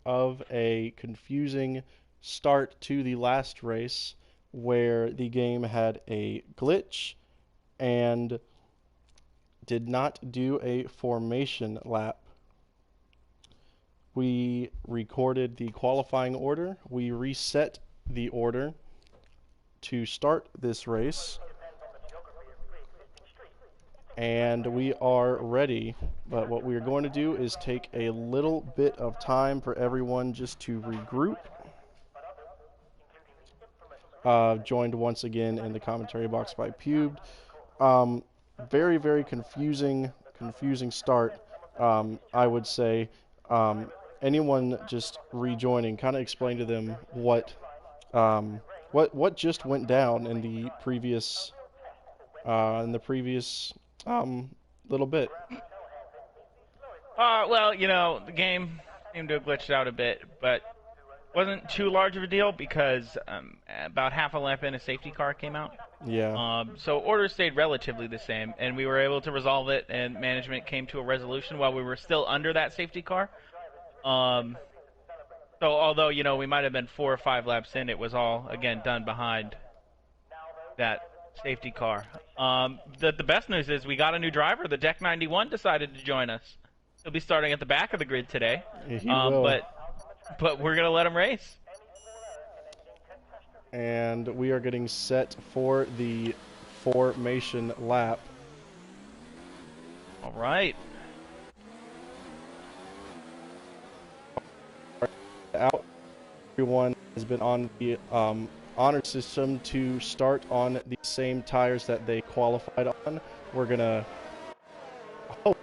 of a confusing start to the last race where the game had a glitch and did not do a formation lap. We recorded the qualifying order. We reset the order to start this race. And we are ready, but what we are going to do is take a little bit of time for everyone just to regroup. Joined once again in the commentary box by Pubed. Very, very confusing start, I would say. Anyone just rejoining, kind of explain to them what just went down in the previous little bit. Well, you know, the game seemed to have glitched out a bit, but wasn't too large of a deal because about half a lap in, a safety car came out. Yeah. So orders stayed relatively the same, and we were able to resolve it, and management came to a resolution while we were still under that safety car. So although, you know, we might have been 4 or 5 laps in, it was all, again, done behind that safety car. The best news is we got a new driver. The Deck 91 decided to join us. He'll be starting at the back of the grid today. He will. But we're going to let him race. And we are getting set for the formation lap. All right. Out. Everyone has been on the honor system to start on the same tires that they qualified on. We're going to hope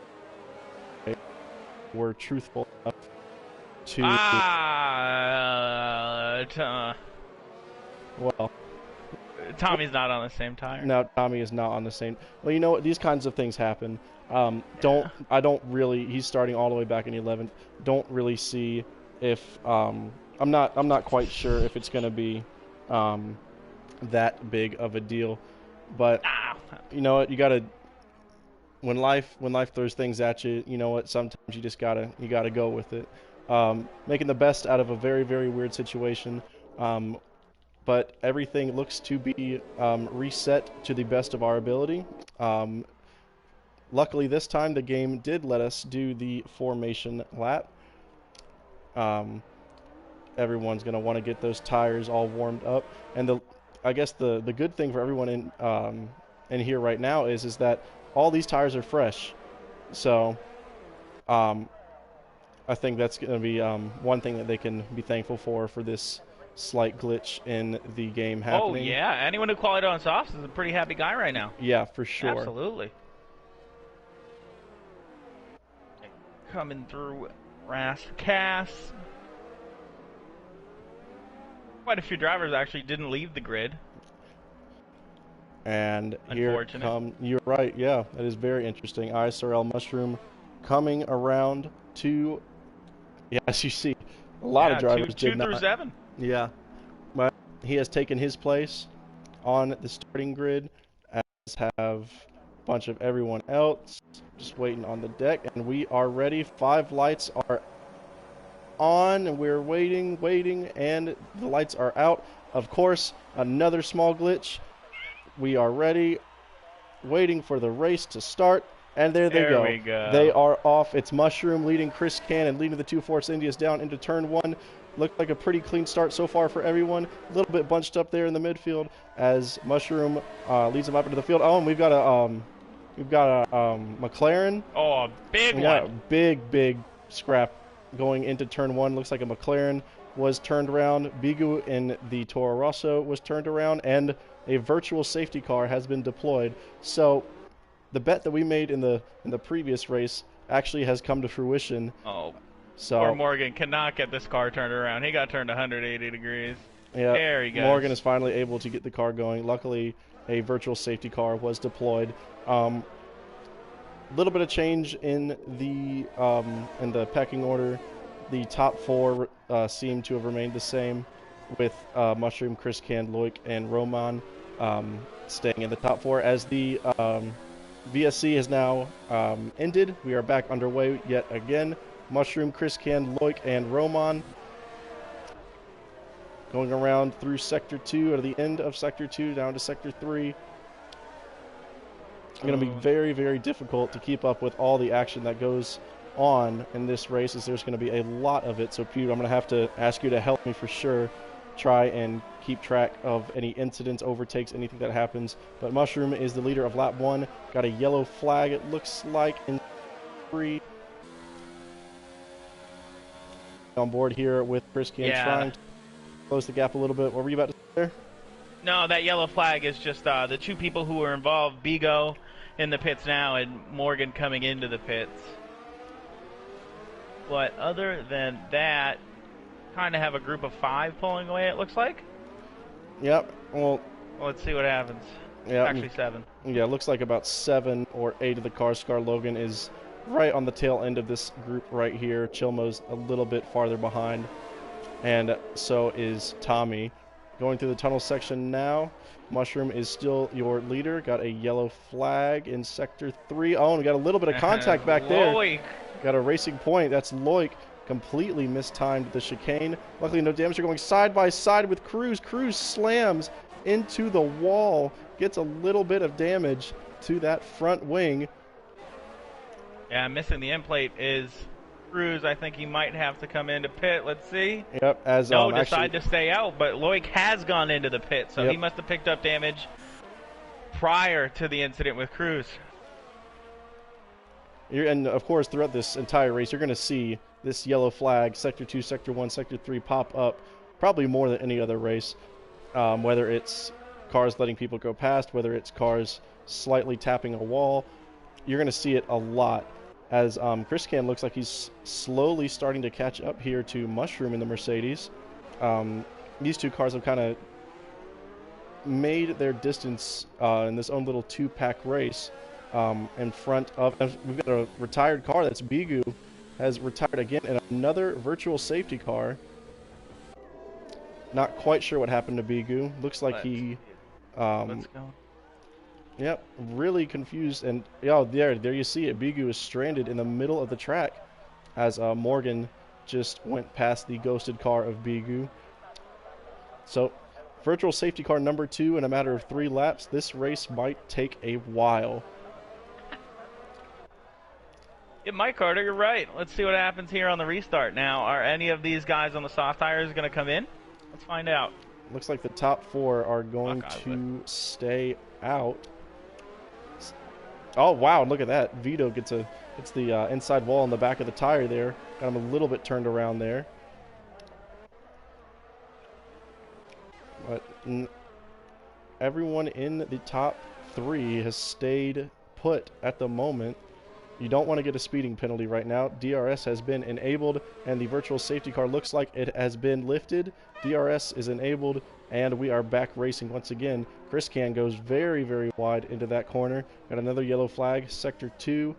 we're truthful enough to... well, Tommy's not on the same tire. No, Tommy is not on the same. Well, you know what? These kinds of things happen. I don't really. He's starting all the way back in 11th. Don't really see if I'm not quite sure if it's going to be that big of a deal. But you know what? You gotta when life throws things at you. You know what? Sometimes you just gotta go with it. Making the best out of a very, very weird situation. But everything looks to be reset to the best of our ability. Luckily, this time the game did let us do the formation lap. Everyone's going to want to get those tires all warmed up. And I guess the good thing for everyone in here right now is that all these tires are fresh. So I think that's going to be one thing that they can be thankful for this slight glitch in the game happening. Oh, yeah. Anyone who qualified on softs is a pretty happy guy right now. Yeah, for sure. Absolutely. Coming through Cass. Quite a few drivers actually didn't leave the grid. And here come, you're right, yeah, that is very interesting. ISRL Mushroom coming around to, yeah, as you see, a lot of drivers did not. 2 through 7. Yeah, but he has taken his place on the starting grid, as have a bunch of everyone else, just waiting on the deck, and we are ready. 5 lights are on, and we're waiting, and the lights are out. Of course, another small glitch. We are ready, waiting for the race to start, and there they go. We go. They are off. It's Mushroom leading Chris Can and leading the 2 Force Indias down into turn 1. Looked like a pretty clean start so far for everyone. A little bit bunched up there in the midfield as Mushroom leads them up into the field. Oh, and we've got a McLaren. Oh, a big one. Yeah, big scrap going into turn 1. Looks like a McLaren was turned around. Bigu in the Toro Rosso was turned around, and a virtual safety car has been deployed. So the bet that we made in the previous race actually has come to fruition. Oh. So poor Morgan cannot get this car turned around. He got turned 180 degrees. Yeah, there he goes. Morgan is finally able to get the car going. Luckily, a virtual safety car was deployed. Little bit of change in the pecking order. The top 4 seem to have remained the same, with Mushroom, Chris Can, Loic, and Roman staying in the top 4. As the VSC has now ended, we are back underway yet again. Mushroom, Chris Can, Loic, and Roman. Going around through Sector 2, or the end of Sector 2, down to Sector 3. It's going to be very, very difficult to keep up with all the action that goes on in this race, as there's going to be a lot of it. So, Pew, I'm going to have to ask you to help me for sure. Try and keep track of any incidents, overtakes, anything that happens. But Mushroom is the leader of lap 1. Got a yellow flag, it looks like, in 3. On board here with Chris Can trying to close the gap a little bit. What were you about to say there? No, that yellow flag is just the two people who were involved, Bigo in the pits now and Morgan coming into the pits. But other than that, kind of have a group of 5 pulling away, it looks like. Yep. Well, let's see what happens. Yeah, actually 7. Yeah, it looks like about 7 or 8 of the cars. Scar Logan is right on the tail end of this group right here. Chilmo's a little bit farther behind, and so is Tommy. Going through the tunnel section now. Mushroom is still your leader. Got a yellow flag in Sector 3. Oh, and we got a little bit of contact back there. Loic. Got a racing point. That's Loic. Completely mistimed the chicane. Luckily, no damage. They're going side by side with Cruz. Cruz slams into the wall. Gets a little bit of damage to that front wing. Yeah, missing the end plate is Cruz. I think he might have to come into pit. Let's see. Yep. As decide to stay out, but Loic has gone into the pit, so he must have picked up damage prior to the incident with Cruz. And of course, throughout this entire race, you're going to see this yellow flag, Sector 2, Sector 1, Sector 3 pop up probably more than any other race. Whether it's cars letting people go past, whether it's cars slightly tapping a wall, you're going to see it a lot. As Chris Can looks like he's slowly starting to catch up here to Mushroom in the Mercedes. These two cars have kind of made their distance in this own little 2-pack race in front of... We've got a retired car. That's Bigu. Has retired again in another virtual safety car. Not quite sure what happened to Bigu. Looks like he... Let's go. Yep, really confused, and there you see it. Bigu is stranded in the middle of the track as Morgan just went past the ghosted car of Bigu. So, virtual safety car number 2 in a matter of 3 laps. This race might take a while. It might, Carter. You're right. Let's see what happens here on the restart. Now, are any of these guys on the soft tires going to come in? Let's find out. Looks like the top 4 are going to stay out. Oh, wow, look at that. Vito gets the inside wall on the back of the tire there. Got him a little bit turned around there. But everyone in the top 3 has stayed put at the moment. You don't want to get a speeding penalty right now. DRS has been enabled, and the virtual safety car looks like it has been lifted. DRS is enabled, and we are back racing once again. Chris Can goes very, very wide into that corner. Got another yellow flag, Sector 2.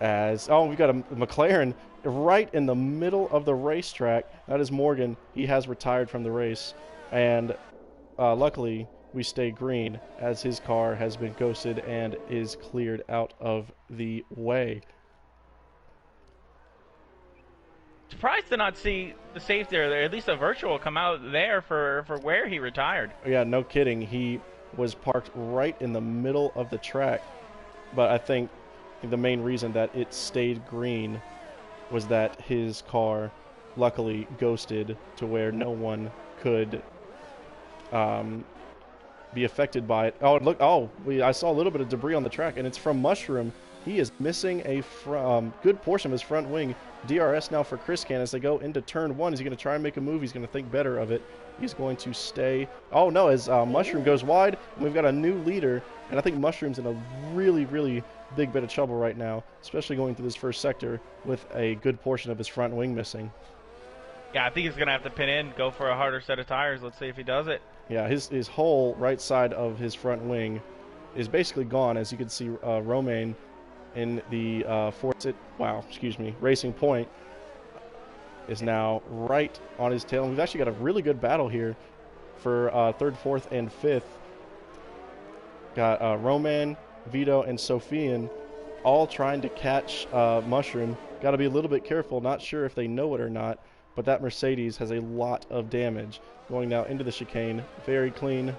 We've got a McLaren right in the middle of the racetrack. That is Morgan. He has retired from the race, and luckily we stay green as his car has been ghosted and is cleared out of the way. Surprised to not see the safety or at least a virtual come out there for where he retired. Yeah, no kidding. He was parked right in the middle of the track. But I think the main reason that it stayed green was that his car luckily ghosted to where no one could be affected by it. Oh, look! I saw a little bit of debris on the track, and it's from Mushroom. He is missing a good portion of his front wing. DRS now for Chris Can as they go into turn 1. Is he going to try and make a move? He's going to think better of it. He's going to stay. Oh no! As Mushroom goes wide, and we've got a new leader, and I think Mushroom's in a really, really big bit of trouble right now, especially going through this first sector with a good portion of his front wing missing. Yeah, I think he's going to have to pin in, go for a harder set of tires. Let's see if he does it. Yeah, his whole right side of his front wing is basically gone. As you can see, Romain in the Racing Point is now right on his tail. And we've actually got a really good battle here for 3rd, 4th, and 5th. Got Romain, Vito, and Sofian all trying to catch Mushroom. Got to be a little bit careful. Not sure if they know it or not, but that Mercedes has a lot of damage. Going now into the chicane. Very clean.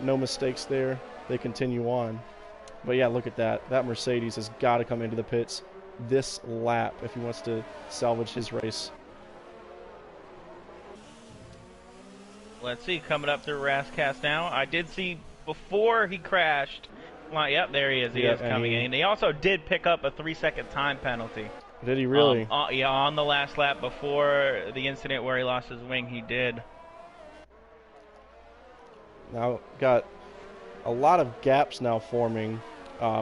No mistakes there. They continue on. But yeah, look at that. That Mercedes has got to come into the pits this lap if he wants to salvage his race. Let's see, coming up through Rascast now. I did see before he crashed. Well, yep, there he is. He is coming in. He also did pick up a 3-second time penalty. Did he really? Yeah, on the last lap before the incident where he lost his wing, he did. Now got a lot of gaps now forming.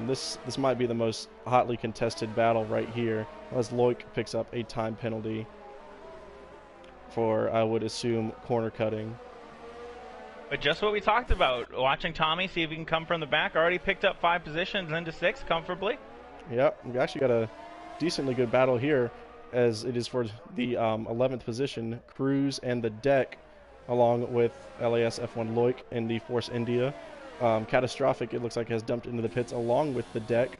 This might be the most hotly contested battle right here, as Loic picks up a time penalty for, I would assume, corner cutting. But just what we talked about, watching Tommy see if he can come from the back. Already picked up 5 positions into 6 comfortably. Yep, we actually got a decently good battle here, as it is for the 11th position, Cruz and the deck, along with LAS F1 Loic and the Force India. Catastrophic, it looks like, has dumped into the pits along with the deck.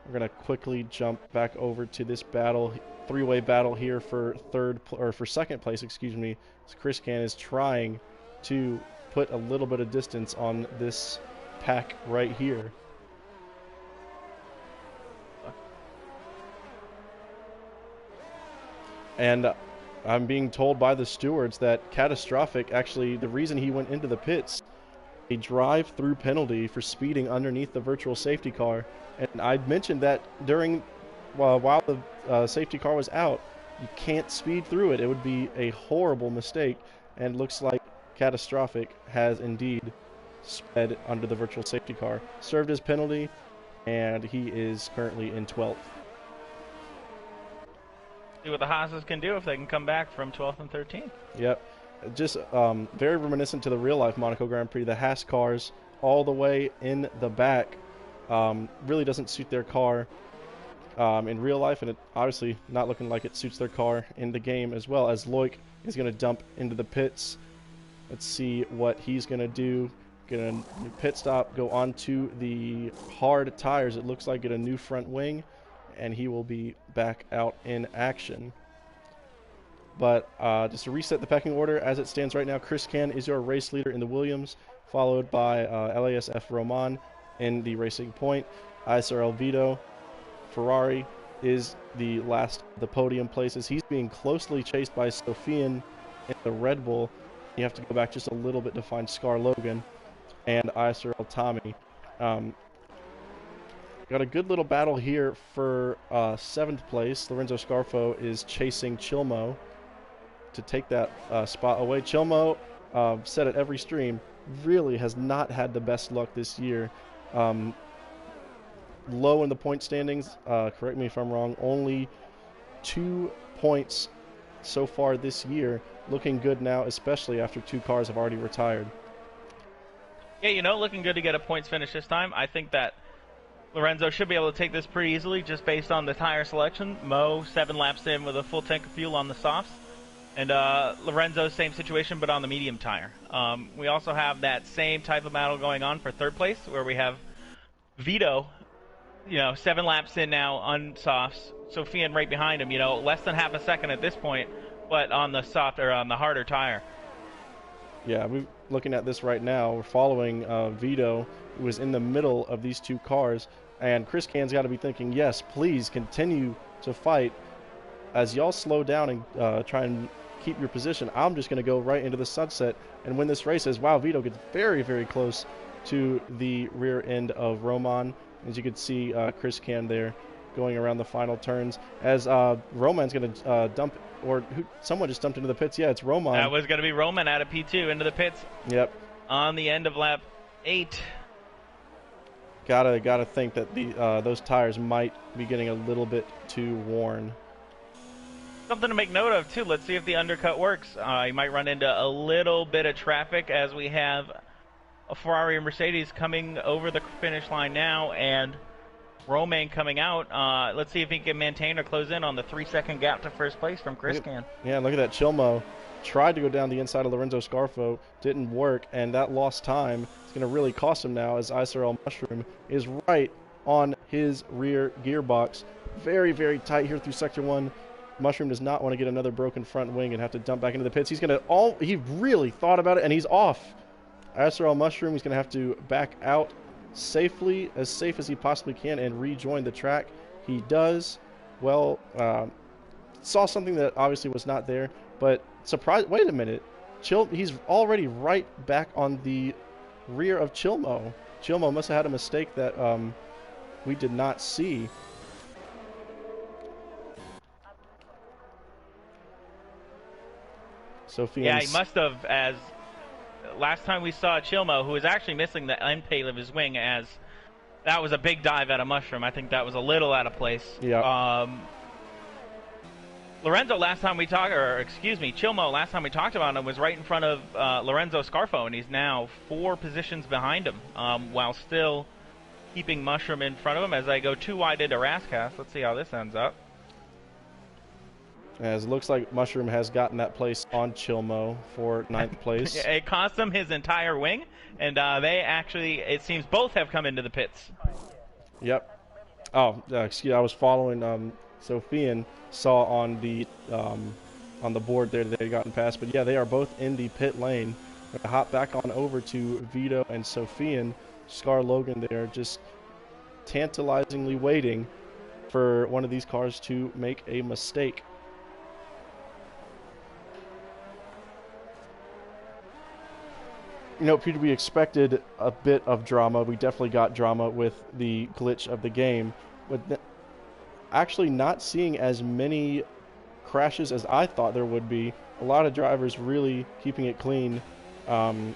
We're going to quickly jump back over to this battle, three-way battle here for second place, excuse me. So Chris Can is trying to put a little bit of distance on this pack right here. And I'm being told by the stewards that Catastrophic, actually, the reason he went into the pits, a drive-through penalty for speeding underneath the virtual safety car. And I mentioned that while the safety car was out, you can't speed through it. It would be a horrible mistake. And it looks like Catastrophic has indeed sped under the virtual safety car. Served his penalty, and he is currently in 12th. See what the Haas's can do if they can come back from 12th and 13th. Yep. Just very reminiscent to the real-life Monaco Grand Prix. The Haas cars all the way in the back really doesn't suit their car in real life, and it obviously not looking like it suits their car in the game as well, as Loic is going to dump into the pits. Let's see what he's going to do. Get a new pit stop, go onto the hard tires, it looks like, get a new front wing, and he will be back out in action. But just to reset the pecking order, as it stands right now, Chris Can is your race leader in the Williams, followed by LASF Roman in the Racing Point. ISRL Vito Ferrari is the last of the podium places. He's being closely chased by Sofian in the Red Bull. You have to go back just a little bit to find Scar Logan and ISRL Tommy. Got a good little battle here for 7th place. Lorenzo Scarfo is chasing Chilmo to take that spot away. Chilmo, said it every stream, really has not had the best luck this year. Low in the point standings, correct me if I'm wrong, only 2 points so far this year. Looking good now, especially after 2 cars have already retired. Yeah, looking good to get a points finish this time. I think that Lorenzo should be able to take this pretty easily just based on the tire selection. Mo, 7 laps in with a full tank of fuel on the softs. And Lorenzo, same situation, but on the medium tire. We also have that same type of battle going on for 3rd place, where we have Vito, 7 laps in now on softs. Sofian right behind him, less than half a second at this point, but on the soft or on the harder tire. Yeah, we're looking at this right now. We're following Vito, who is in the middle of these 2 cars, and Chris Can's got to be thinking, yes, please continue to fight. As y'all slow down and try and keep your position, I'm just going to go right into the sunset and win this race. As wow, Vito gets very, very close to the rear end of Roman. As you can see, Chris Can there going around the final turns. As Roman's going to dump, or someone just dumped into the pits. Yeah, it's Roman. That was going to be Roman out of P2 into the pits. Yep. On the end of lap 8. Gotta think that those tires might be getting a little bit too worn. Something to make note of, too. Let's see if the undercut works. You might run into a little bit of traffic as we have a Ferrari and Mercedes coming over the finish line now, and Romain coming out. Let's see if he can maintain or close in on the 3-second gap to first place from Chris Can. Yeah, look at that. Chilmo tried to go down the inside of Lorenzo Scarfo, didn't work, and that lost time is going to really cost him now, as ISRL Mushroom is right on his rear gearbox. very, very tight here through Sector 1. Mushroom does not want to get another broken front wing and have to dump back into the pits. He's going to he really thought about it, and he's off. ISRL Mushroom, he's going to have to back out safely, as safe as he possibly can, and rejoin the track. He does. Well, saw something that obviously was not there, but surprise, wait a minute. He's already right back on the rear of Chilmo. Chilmo must have had a mistake that we did not see. Sophia. Yeah, he must have, as last time we saw Chilmo, who was actually missing the end tail of his wing, as that was a big dive at a Mushroom. I think that was a little out of place. Yeah. Lorenzo, last time we talked, or excuse me, Chilmo, last time we talked about him was right in front of Lorenzo Scarfo, and he's now 4 positions behind him, while still keeping Mushroom in front of him as I go 2 wide into Rascast. Let's see how this ends up. As it looks like Mushroom has gotten that place on Chilmo for 9th place. It cost him his entire wing, and they actually, it seems, both have come into the pits. Yep. Oh, excuse, I was following Sophian, saw on the board there that they had gotten past, but yeah, they are both in the pit lane. I'm gonna hop back on over to Vito and Sophian. Scar Logan there, just tantalizingly waiting for one of these cars to make a mistake. You know, Peter, we expected a bit of drama. We definitely got drama with the glitch of the game, but actually not seeing as many crashes as I thought there would be. A lot of drivers really keeping it clean, and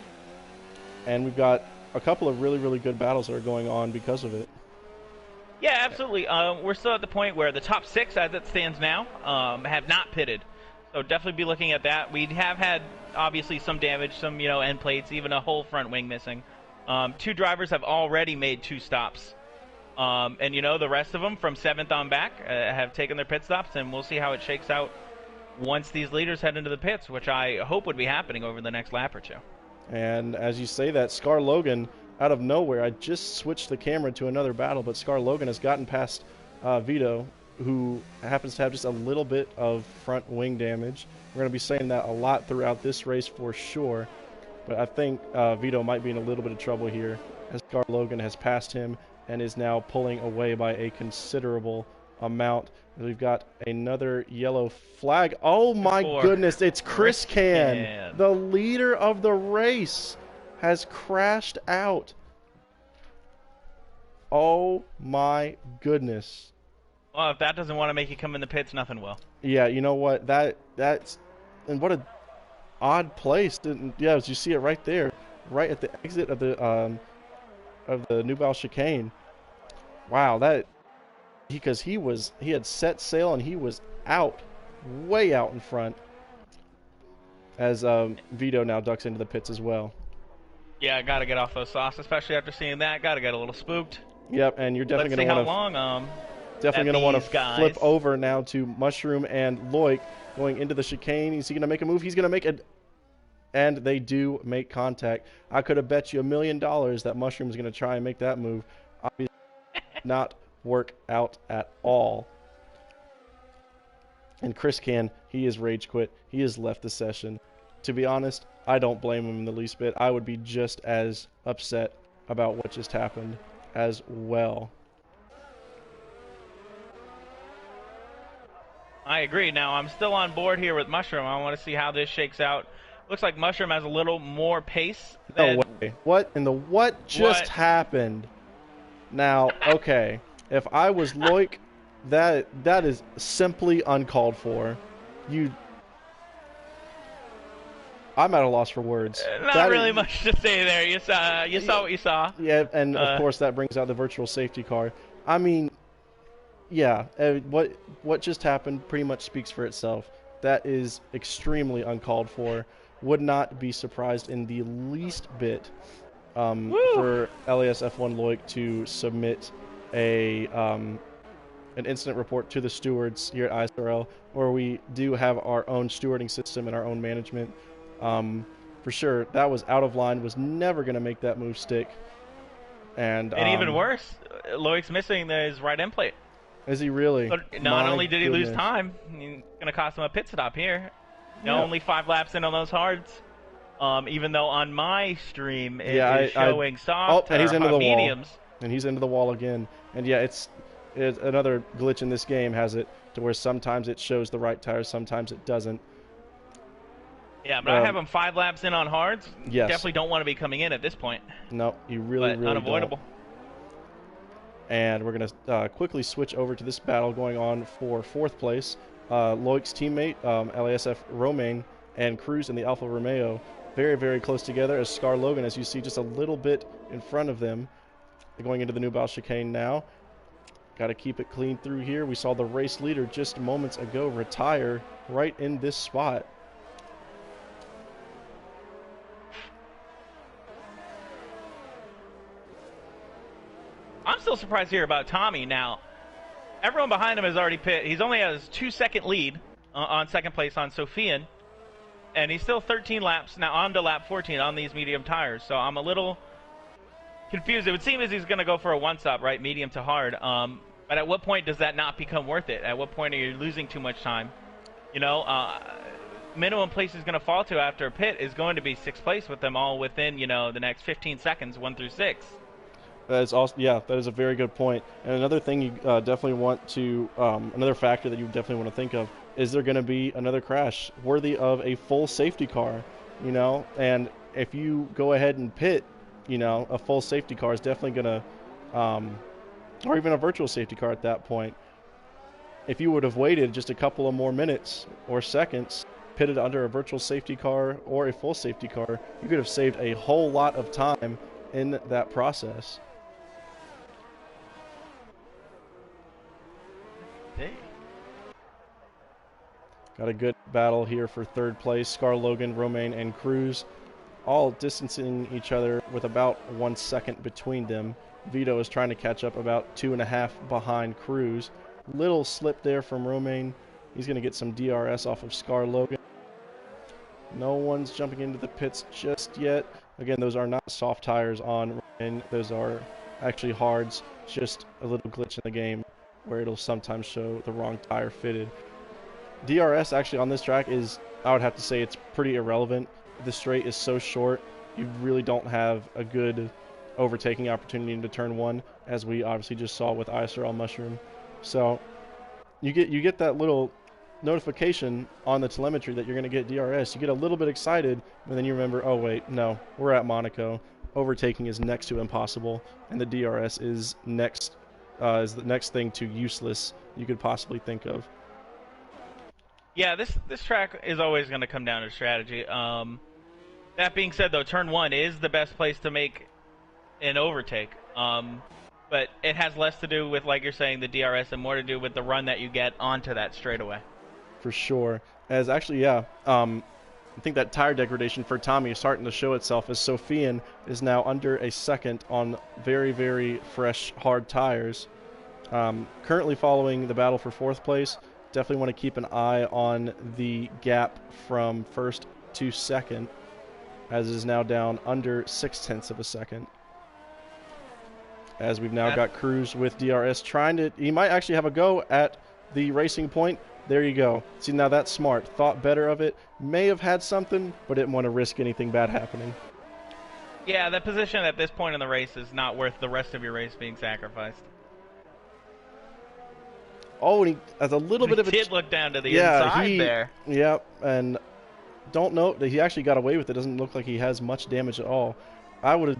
we've got a couple of really, really good battles that are going on because of it. Yeah, absolutely. We're still at the point where the top 6, as it stands now, have not pitted. So definitely be looking at that. We have had, obviously, some damage, some, end plates, even a whole front wing missing. 2 drivers have already made 2 stops. And, the rest of them from 7th on back have taken their pit stops, and we'll see how it shakes out once these leaders head into the pits, which I hope would be happening over the next lap or 2. And as you say that, Scar Logan, out of nowhere, I just switched the camera to another battle, but Scar Logan has gotten past Vito, who happens to have just a little bit of front wing damage. We're going to be saying that a lot throughout this race for sure, but I think Vito might be in a little bit of trouble here, as Scar Logan has passed him and is now pulling away by a considerable amount. We've got another yellow flag. Oh my goodness, it's Chris Can, the leader of the race, has crashed out. Oh my goodness. Well, if that doesn't want to make you come in the pits, nothing will. Yeah, you know what? That's and what a odd place. Yeah, as you see it right there, right at the exit of the Nubal chicane. Wow, because he had set sail and he was out, way out in front. As Vito now ducks into the pits as well. Yeah, got to get off those sauce, especially after seeing that. Got to get a little spooked. Yep, and you're definitely going to want to. Definitely going to want to flip over now to Mushroom and Loic going into the chicane. Is he going to make a move? He's going to make it. And they do make contact. I could have bet you $1 million that Mushroom is going to try and make that move. Obviously, not work out at all. And Chris Can, he is rage quit. He has left the session. To be honest, I don't blame him in the least bit. I would be just as upset about what just happened as well. I agree. Now, I'm still on board here with Mushroom. I want to see how this shakes out. Looks like Mushroom has a little more pace than... No way. What just happened? Now, okay, if I was Loic, that is simply uncalled for. I'm at a loss for words. Not really much to say there. You saw what you saw. Yeah, and of course that brings out the virtual safety car. I mean, yeah, what just happened pretty much speaks for itself. That is extremely uncalled for. Would not be surprised in the least bit for LAS F1 Loic to submit an incident report to the stewards here at ISRL, where we do have our own stewarding system and our own management. For sure, that was out of line, was never going to make that move stick. And even worse, Loic's missing his right end plate. Is he really? But not My only did he lose goodness. time, it's going to cost him a pit stop here. Yeah. Only 5 laps in on those hards. Even though on my stream it Yeah, is showing oh, soft and he's or into the wall. mediums. And he's into the wall again. And yeah, it's another glitch in this game has it to where sometimes it shows the right tires, sometimes it doesn't. Yeah, but I have him 5 laps in on hards. Yes. Definitely don't want to be coming in at this point. No, you really, But really unavoidable. don't. And we're going to quickly switch over to this battle going on for 4th place. Loic's teammate, LASF Romain, and Cruz in the Alfa Romeo. Very, very close together as Scar Logan, as you see, just a little bit in front of them. They're going into the new Battle Chicane now. Got to keep it clean through here. We saw the race leader just moments ago retire right in this spot. I'm still surprised here about Tommy now. Everyone behind him has already pit. He's only has 2-second lead on second place on Sofian. And he's still 13 laps now on to lap 14 on these medium tires. So I'm a little confused. It would seem as he's going to go for a one-stop, right? Medium to hard. But at what point does that not become worth it? At what point are you losing too much time? You know, minimum place he's going to fall to after a pit is going to be 6th place with them all within, you know, the next 15 seconds, 1 through 6. That is also, yeah, that is a very good point. And another thing you definitely want to, another factor that you definitely want to think of, is there going to be another crash worthy of a full safety car, you know? And if you go ahead and pit, you know, a full safety car is definitely going to, or even a virtual safety car at that point. If you would have waited just a couple of more minutes or seconds, pitted under a virtual safety car or a full safety car, you could have saved a whole lot of time in that process. Hey. Got a good battle here for 3rd place. Scar Logan, Romain, and Cruz all distancing each other with about 1 second between them. Vito is trying to catch up about 2.5 behind Cruz. Little slip there from Romain. He's going to get some DRS off of Scar Logan. No one's jumping into the pits just yet. Again, those are not soft tires on Romain. Those are actually hards. Just a little glitch in the game where it'll sometimes show the wrong tire fitted. DRS actually on this track is, I would have to say, it's pretty irrelevant. The straight is so short, you really don't have a good overtaking opportunity into turn 1, as we obviously just saw with ISRL Mushroom. So you get that little notification on the telemetry that you're going to get DRS. You get a little bit excited, and then you remember, oh wait, no, we're at Monaco. Overtaking is next to impossible, and the DRS is is the next thing to useless you could possibly think of. Yeah, this track is always going to come down to strategy. That being said, though, turn 1 is the best place to make an overtake. But it has less to do with, like you're saying, the DRS and more to do with the run that you get onto that straightaway. For sure. As actually, yeah, I think that tire degradation for Tommy is starting to show itself as Sofian is now under a second on very, very fresh, hard tires. Currently following the battle for 4th place. Definitely want to keep an eye on the gap from 1st to 2nd, as it is now down under 0.6 of a second. As we've now got Cruz with DRS trying to, he might actually have a go at the racing point. There you go. See, now that's smart. Thought better of it. May have had something, but didn't want to risk anything bad happening. Yeah, that position at this point in the race is not worth the rest of your race being sacrificed. Oh, and he has a little bit of a... He did look down to the inside there. Yep, and don't know that he actually got away with it. Doesn't look like he has much damage at all. I would have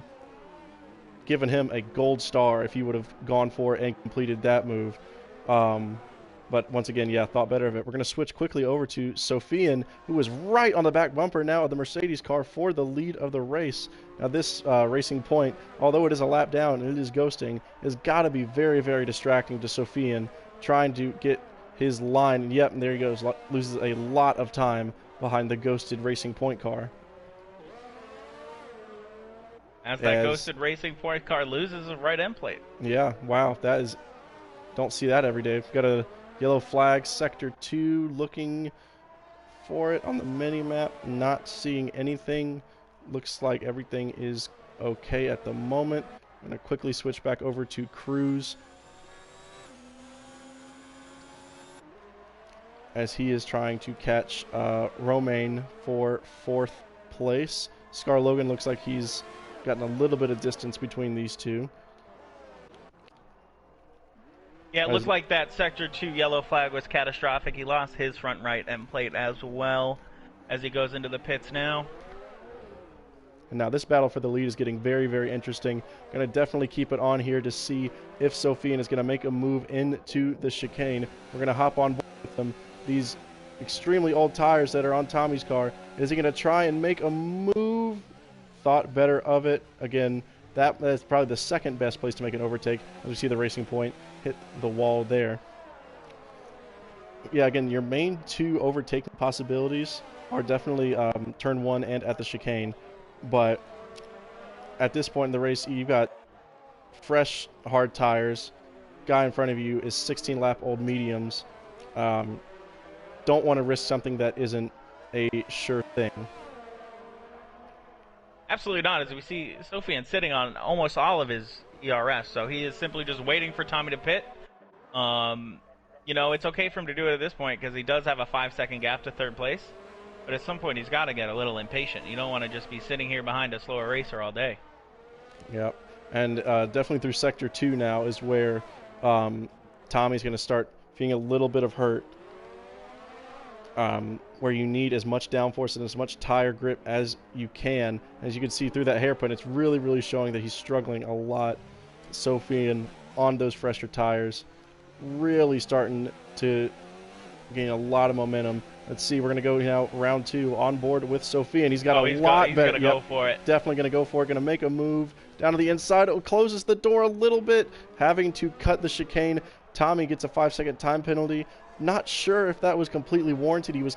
given him a gold star if he would have gone for it and completed that move. But once again, yeah, thought better of it. We're going to switch quickly over to Sofian, who is right on the back bumper now of the Mercedes car for the lead of the race. Now this racing point, although it is a lap down and it is ghosting, has got to be very, very distracting to Sofian, trying to get his line. And yep, and there he goes, loses a lot of time behind the ghosted racing point car. As that ghosted racing point car loses a right end plate. Yeah, wow, that is, don't see that every day. We've got a yellow flag, sector 2, looking for it on the mini-map, not seeing anything. Looks like everything is okay at the moment. I'm going to quickly switch back over to Cruz. as he is trying to catch Romain for 4th place. Scar Logan looks like he's gotten a little bit of distance between these two. Yeah, it looked like that Sector 2 yellow flag was catastrophic. He lost his front right end plate as well as he goes into the pits now. And now this battle for the lead is getting very, very interesting. Going to definitely keep it on here to see if Sofian is going to make a move into the chicane. We're going to hop on board with them. These extremely old tires that are on Tommy's car. Is he going to try and make a move? Thought better of it. Again, that's probably the second best place to make an overtake. As we see the Racing Point hit the wall there. Yeah, again, your main 2 overtaking possibilities are definitely turn 1 and at the chicane. But at this point in the race, you've got fresh, hard tires. Guy in front of you is 16-lap-old mediums. Don't want to risk something that isn't a sure thing. Absolutely not. As we see Sofian sitting on almost all of his ERS, so he is simply just waiting for Tommy to pit. You know, it's okay for him to do it at this point because he does have a 5-second gap to 3rd place. But at some point, he's got to get a little impatient. You don't want to just be sitting here behind a slower racer all day. Yep. And definitely through Sector 2 now is where Tommy's going to start feeling a little bit of hurt. Where you need as much downforce and as much tire grip as you can. As you can see through that hairpin, it's really, really showing that he's struggling a lot. Sofian on those fresher tires, really starting to gain a lot of momentum. Let's see, we're going to go now round 2 on board with Sofian. He's got a lot better. He's going to go for it. Definitely going to go for it. Going to make a move down to the inside. It closes the door a little bit, having to cut the chicane. Tommy gets a 5-second time penalty. Not sure if that was completely warranted. He was,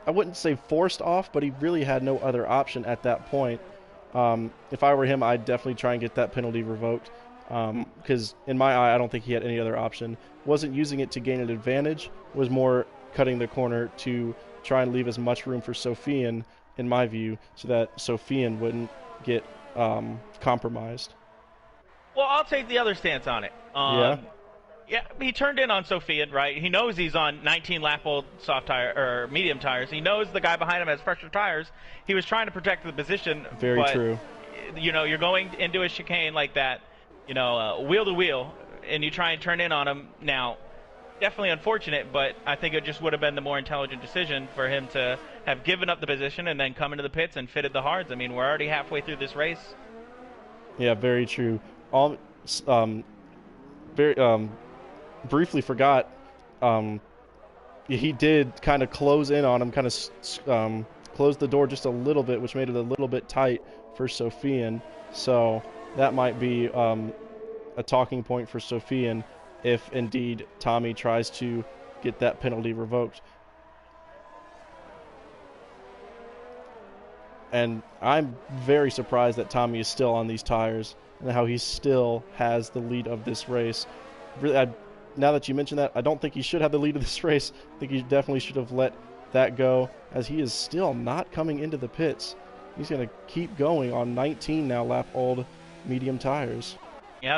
I wouldn't say forced off, but he really had no other option at that point. If I were him, I'd definitely try and get that penalty revoked. Because in my eye, I don't think he had any other option. Wasn't using it to gain an advantage. Was more cutting the corner to try and leave as much room for Sofian, in my view, so that Sofian wouldn't get compromised. Well, I'll take the other stance on it. Yeah, he turned in on Sofian, right? He knows he's on 19-lap-old soft tire or medium tires. He knows the guy behind him has fresher tires. He was trying to protect the position. Very true. You know, you're going into a chicane like that, you know, wheel to wheel, and you try and turn in on him. Now, definitely unfortunate, but I think it just would have been the more intelligent decision for him to have given up the position and then come into the pits and fitted the hards. I mean, we're already halfway through this race. Yeah, very true. Briefly forgot, he did kind of close in on him, kind of closed the door just a little bit, which made it a little bit tight for Sofian. So that might be a talking point for Sofian if indeed Tommy tries to get that penalty revoked. And I'm very surprised that Tommy is still on these tires and how he still has the lead of this race. Really, now that you mention that, I don't think he should have the lead of this race. I think he definitely should have let that go, as he is still not coming into the pits. He's going to keep going on 19 now lap-old medium tires. Yeah,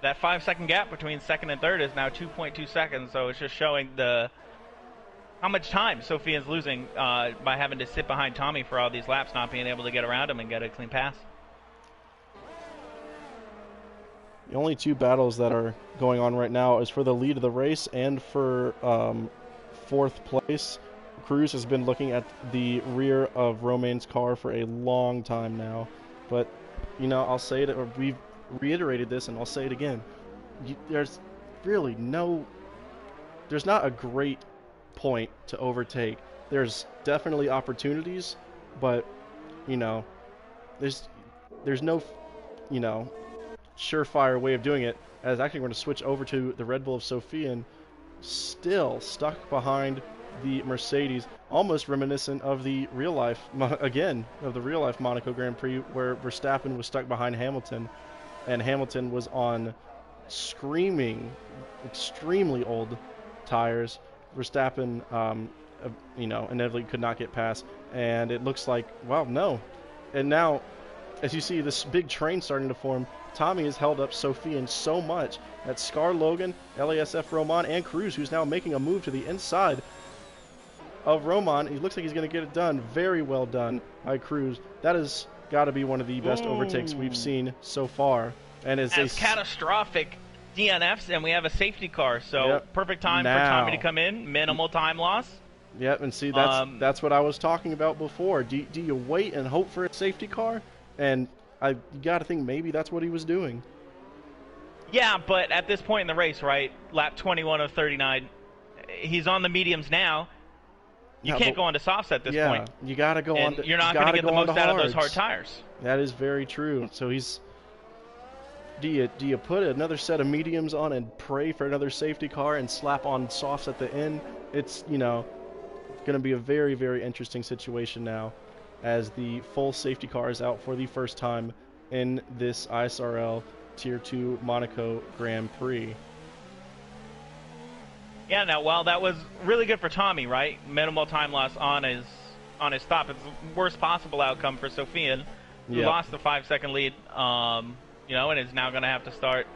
that 5-second gap between second and third is now 2.2 seconds, so it's just showing how much time Sofian's losing by having to sit behind Tommy for all these laps, not being able to get around him and get a clean pass. The only 2 battles that are going on right now is for the lead of the race and for 4th place. Cruz has been looking at the rear of Romain's car for a long time now. But, you know, I'll say it, or we've reiterated this, and I'll say it again. There's really there's not a great point to overtake. There's definitely opportunities, but, you know, there's no, you know, surefire way of doing it. As actually we're going to switch over to the Red Bull of Sofian, still stuck behind the Mercedes, almost reminiscent of the real life Monaco Grand Prix, where Verstappen was stuck behind Hamilton, and Hamilton was on screaming, extremely old tires. Verstappen, you know, inevitably could not get past, and it looks like, well, no. And now as you see this big train starting to form, Tommy has held up Sofian so much that Scar Logan, LASF Roman, and Cruz, who's now making a move to the inside of Roman. He looks like he's going to get it done. Very well done by Cruz. That has got to be one of the best overtakes we've seen so far. And as catastrophic DNFs, and we have a safety car, so perfect time for Tommy to come in. Minimal time loss. Yep, and see, that's what I was talking about before. Do you wait and hope for a safety car? And you got to think maybe that's what he was doing. Yeah, but at this point in the race, right, lap 21 of 39, he's on the mediums now. You can't go on to softs at this point. You got to go on. You're not going to get the most out of those hard tires. That is very true. So he's. Do you put another set of mediums on and pray for another safety car and slap on softs at the end? It's going to be a very, very interesting situation now, as the full safety car is out for the first time in this ISRL Tier 2 Monaco Grand Prix. Yeah, now, while that was really good for Tommy, right? Minimal time loss on his stop. It's the worst possible outcome for Sofian, who lost the 5-second lead, and is now going to have to start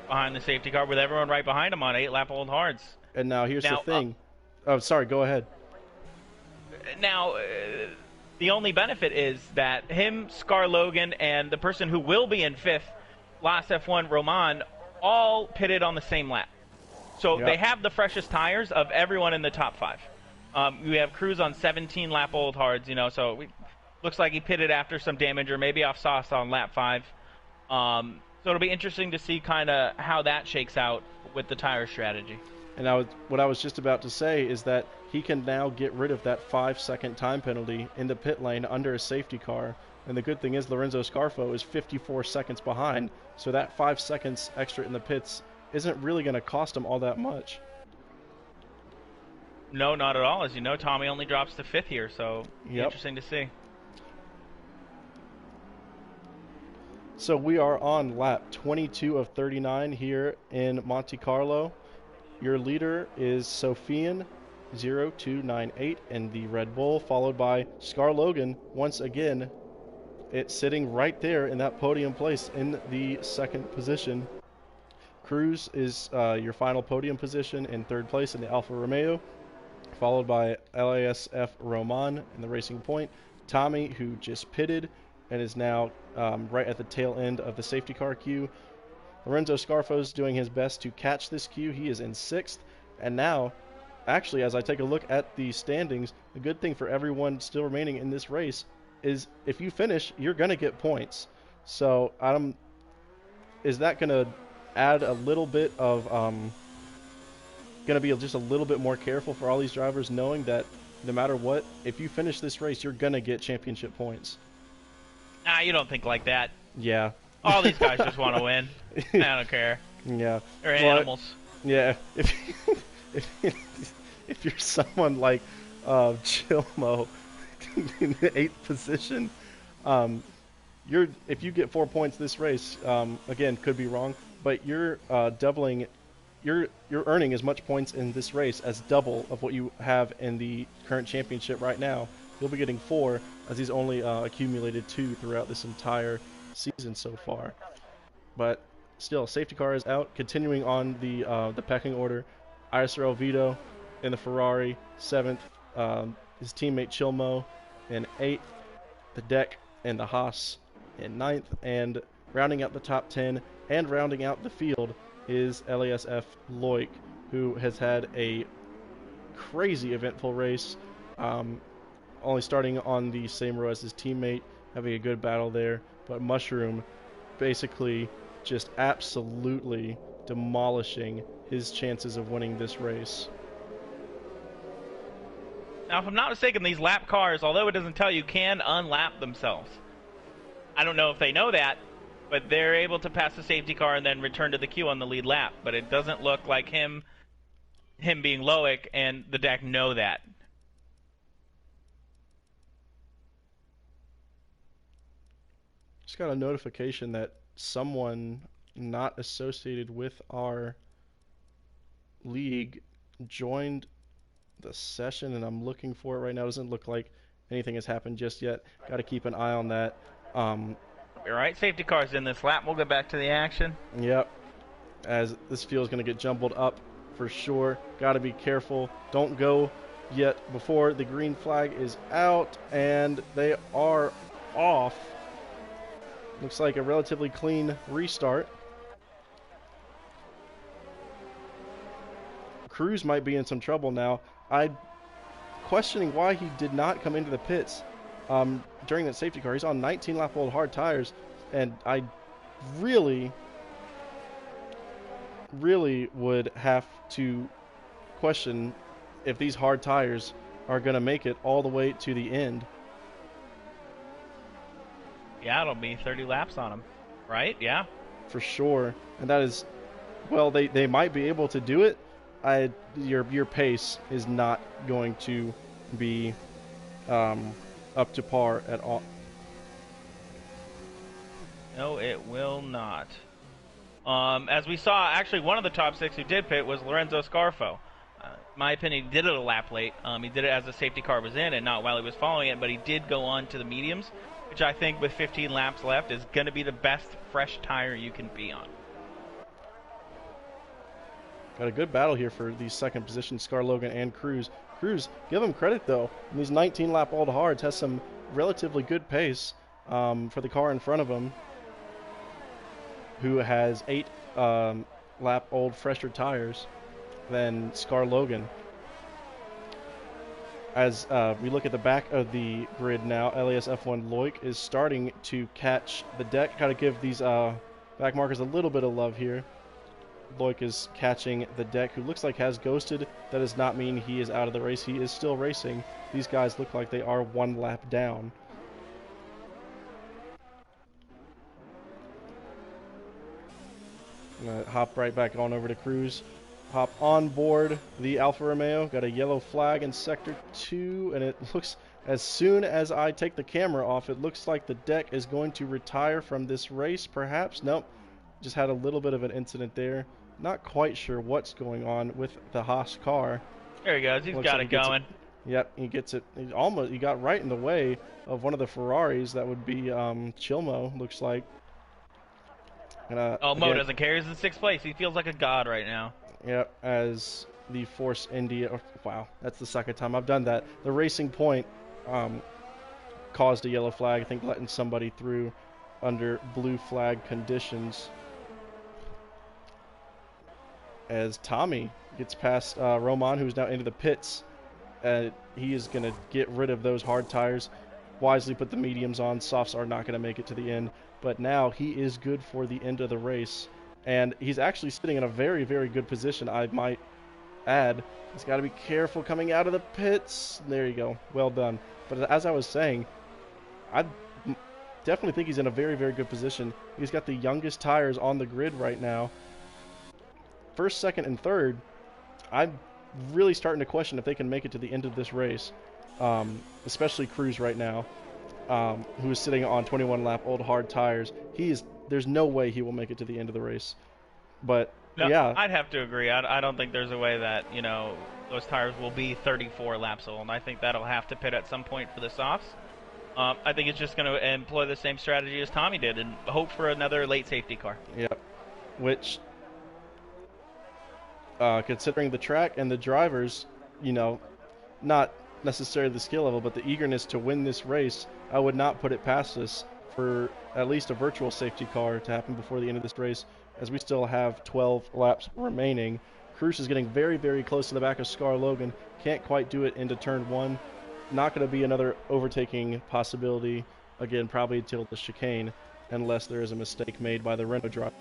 behind the safety car with everyone right behind him on 8-lap-old hards. And now here's the thing. Oh, sorry, go ahead. Now, the only benefit is that him, Scar Logan, and the person who will be in 5th, last F1 Roman, all pitted on the same lap. So they have the freshest tires of everyone in the top 5. We have Cruz on 17-lap-old hards, so looks like he pitted after some damage or maybe off sauce on lap 5. So it'll be interesting to see kind of how that shakes out with the tire strategy. And what I was just about to say is that he can now get rid of that 5-second time penalty in the pit lane under a safety car. And the good thing is Lorenzo Scarfo is 54 seconds behind, so that 5 seconds extra in the pits isn't really going to cost him all that much. No, not at all. As you know, Tommy only drops to 5th here, so interesting to see. So we are on lap 22 of 39 here in Monte Carlo. Your leader is Sofian 0298 in the Red Bull, followed by Scar Logan once again. It's sitting right there in that podium place in the 2nd position. Cruz is your final podium position in 3rd place in the Alfa Romeo, followed by LASF Roman in the Racing Point. Tommy, who just pitted and is now right at the tail end of the safety car queue. Lorenzo Scarfo's doing his best to catch this queue. He is in 6th. And now, actually, as I take a look at the standings, the good thing for everyone still remaining in this race is if you finish, you're going to get points. So is that going to add a little bit of going to be just a little bit more careful for all these drivers, knowing that no matter what, if you finish this race, you're going to get championship points? Nah, you don't think like that. Yeah. All these guys just want to win. I don't care. Yeah. They're animals. Yeah. If you're someone like Chilmo in the 8th position, if you get 4 points this race, again, could be wrong, but you're doubling. You're earning as much points in this race as double of what you have in the current championship right now. You'll be getting 4, as he's only accumulated 2 throughout this entire season so far. But still, safety car is out. Continuing on the pecking order, ISRL Vito in the Ferrari, 7th. His teammate Chilmo in 8th. The Deck and the Haas in 9th. And rounding out the top 10 and rounding out the field is LASF Loic, who has had a crazy eventful race. Only starting on the same row as his teammate, having a good battle there. But Mushroom basically just absolutely demolishing his chances of winning this race. Now, if I'm not mistaken, these lap cars, although it doesn't tell you, can unlap themselves. I don't know if they know that, but they're able to pass the safety car and then return to the queue on the lead lap. But it doesn't look like him being Loic and the Deck know that. Just got a notification that someone not associated with our league joined the session, and I'm looking for it right now. It doesn't look like anything has happened just yet. Got to keep an eye on that. You're right. Safety car's in this lap. We'll get back to the action. Yep. As this field's going to get jumbled up for sure. Got to be careful. Don't go yet before the green flag is out, and they are off. Looks like a relatively clean restart. Cruz might be in some trouble now. I'm questioning why he did not come into the pits during that safety car. He's on 19-lap-old hard tires, and I really would have to question if these hard tires are going to make it all the way to the end. Yeah, it'll be 30 laps on them, right? Yeah. For sure. And that is, well, they might be able to do it. Your pace is not going to be up to par at all. No, it will not. As we saw, actually, one of the top 6 who did pit was Lorenzo Scarfo. In my opinion, he did it a lap late. He did it as the safety car was in and not while he was following it, but he did go on to the mediums, which I think with 15 laps left is going to be the best fresh tire you can be on. Got a good battle here for these second positions, Scar Logan and Cruz. Cruz, give him credit though. In these 19-lap-old hards, has some relatively good pace for the car in front of him, who has 8-lap-old fresher tires than Scar Logan. As we look at the back of the grid now, LAS F1 Loic is starting to catch the deck. Got to give these back markers a little bit of love here. Loic is catching the deck, who looks like has ghosted. That does not mean he is out of the race. He is still racing. These guys look like they are 1 lap down. I'm going to hop right back on over to Cruz. Hop on board the Alfa Romeo. Got a yellow flag in Sector 2, and it looks, as soon as I take the camera off, it looks like the deck is going to retire from this race, perhaps. Nope. Just had a little bit of an incident there. Not quite sure what's going on with the Haas car. There he goes. He's got it going. Yep, he gets it. He got right in the way of one of the Ferraris. That would be Chilmo, looks like. And, Mo doesn't care. He's in 6th place. He feels like a god right now. Yep, as the Force India. Oh, wow, that's the second time I've done that. The Racing Point caused a yellow flag. I think letting somebody through under blue flag conditions. As Tommy gets past Roman, who's now into the pits. He is going to get rid of those hard tires. Wisely put the mediums on. Softs are not going to make it to the end. But now he is good for the end of the race. And he's actually sitting in a very, very good position, I might add. He's got to be careful coming out of the pits. There you go. Well done. But as I was saying, I definitely think he's in a very, very good position. He's got the youngest tires on the grid right now. First, second, and third, I'm really starting to question if they can make it to the end of this race, especially Cruz right now, who is sitting on 21-lap-old hard tires. There's no way he will make it to the end of the race. But, no, yeah. I'd have to agree. I don't think there's a way that, those tires will be 34 laps old. I think that'll have to pit at some point for the softs. I think it's just going to employ the same strategy as Tommy did and hope for another late safety car. Yep. Which, considering the track and the drivers, not necessarily the skill level, but the eagerness to win this race, I would not put it past us for at least a virtual safety car to happen before the end of this race, as we still have 12 laps remaining. Cruz is getting very, very close to the back of Scar Logan. Can't quite do it into turn 1. Not going to be another overtaking possibility, again, probably until the chicane, unless there is a mistake made by the Renault driver.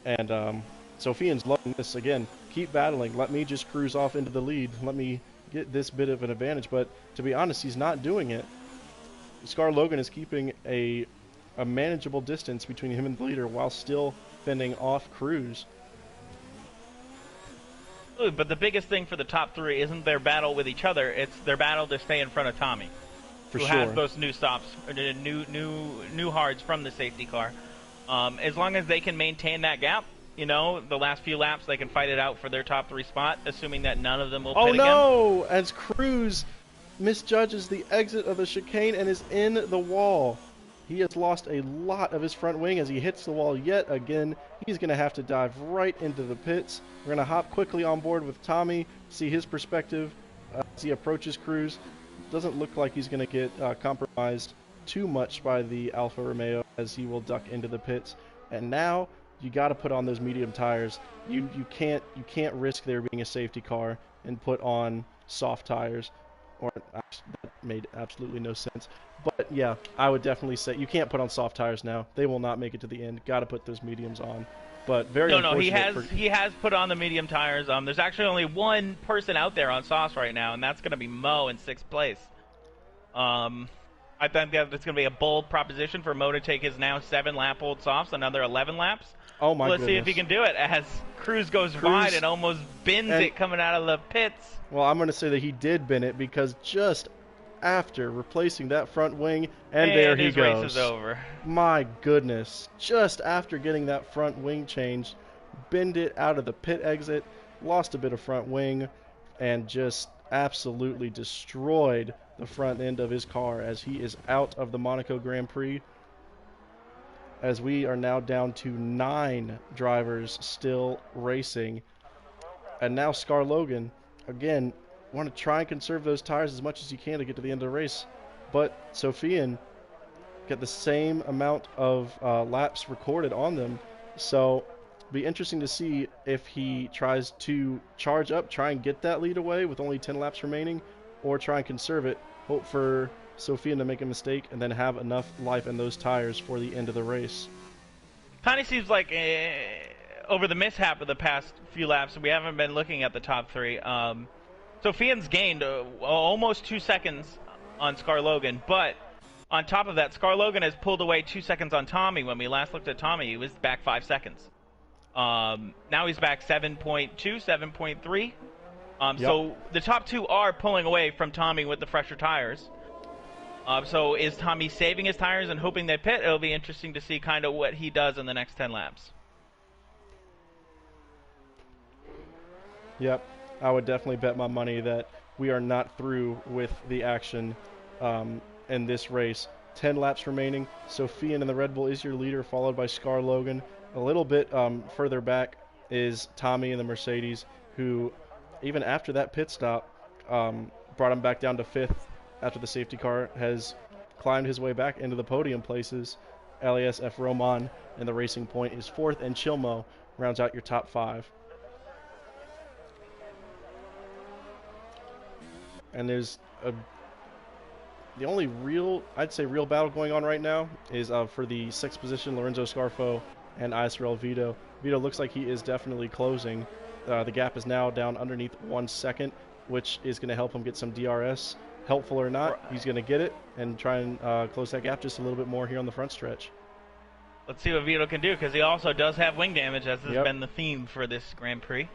And Sophian's loving this. Again, keep battling. Let me just cruise off into the lead. Let me get this bit of an advantage. But to be honest, he's not doing it. Scar Logan is keeping a manageable distance between him and the leader while still fending off Cruz. But the biggest thing for the top 3 isn't their battle with each other. It's their battle to stay in front of Tommy, who has those new stops, new hards from the safety car. As long as they can maintain that gap, the last few laps, they can fight it out for their top 3 spot, assuming that none of them will pit again. Oh no! As Cruz misjudges the exit of the chicane and is in the wall. He has lost a lot of his front wing as he hits the wall yet again. He's going to have to dive right into the pits. We're going to hop quickly on board with Tommy, see his perspective as he approaches Cruz. Doesn't look like he's going to get compromised too much by the Alfa Romeo as he will duck into the pits. And now you got to put on those medium tires. You can't risk there being a safety car and put on soft tires. Or that made absolutely no sense. But yeah, I would definitely say you can't put on soft tires now. They will not make it to the end. Got to put those mediums on. But very unfortunate. He has put on the medium tires. There's actually only one person out there on softs right now, and that's going to be Mo in 6th place. I think that it's going to be a bold proposition for Mo to take his now 7-lap-old softs, another 11 laps. Oh my Let's goodness. see if he can do it as Cruz goes wide and almost bins it coming out of the pits. Well, I'm going to say that he did bin it because just after replacing that front wing, and there he goes. Race is over. My goodness. Just after getting that front wing changed, binned it out of the pit exit, lost a bit of front wing, and just absolutely destroyed the front end of his car as he is out of the Monaco Grand Prix. As we are now down to 9 drivers still racing. And now Scar Logan, again, want to try and conserve those tires as much as you can to get to the end of the race. But Sofian get the same amount of laps recorded on them. So it'll be interesting to see if he tries to charge up, try and get that lead away with only 10 laps remaining, or try and conserve it, hope for Sofian to make a mistake, and then have enough life in those tires for the end of the race. Kind of seems like over the mishap of the past few laps, we haven't been looking at the top 3. Sofian's gained almost 2 seconds on Scar Logan, but on top of that, Scar Logan has pulled away 2 seconds on Tommy. When we last looked at Tommy, he was back 5 seconds. Now he's back 7.2, 7.3. Yep. So the top 2 are pulling away from Tommy with the fresher tires. So is Tommy saving his tires and hoping they pit? It'll be interesting to see kind of what he does in the next 10 laps. Yep, I would definitely bet my money that we are not through with the action in this race. 10 laps remaining. Sofian in the Red Bull is your leader, followed by Scar Logan. A little bit further back is Tommy in the Mercedes, who even after that pit stop brought him back down to 5th. After the safety car has climbed his way back into the podium places. Elias F. Roman in the Racing Point is 4th, and Chilmo rounds out your top 5. And there's the only real, I'd say real battle going on right now is for the 6th position, Lorenzo Scarfo and ISRL Vito. Vito looks like he is definitely closing. The gap is now down underneath 1 second, which is going to help him get some DRS. Helpful or not, he's going to get it and try and close that gap just a little bit more here on the front stretch. Let's see what Vito can do, because he also does have wing damage, as has been the theme for this Grand Prix.